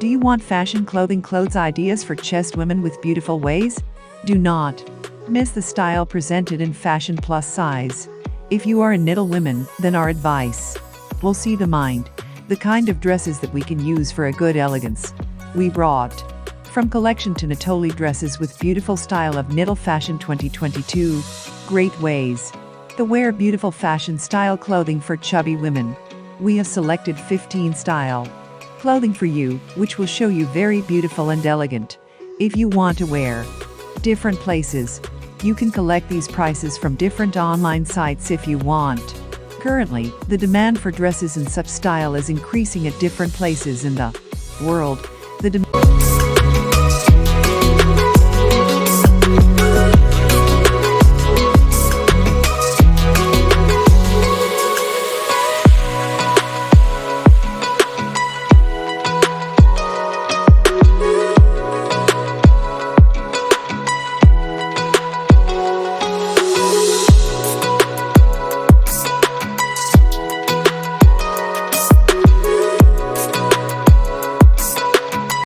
Do you want fashion clothes ideas for chest women with beautiful ways? Do not miss the style presented in Fashion Plus size. If you are a knitted woman, then our advice will see the mind, the kind of dresses that we can use for a good elegance. We brought from collection to Natoli dresses with beautiful style of Knittel Fashion 2022. Great ways to wear beautiful fashion style clothing for chubby women. We have selected 15 style clothing for you, which will show you very beautiful and elegant. If you want to wear different places, you can collect these prices from different online sites if you want. Currently, the demand for dresses in such style is increasing at different places in the world. The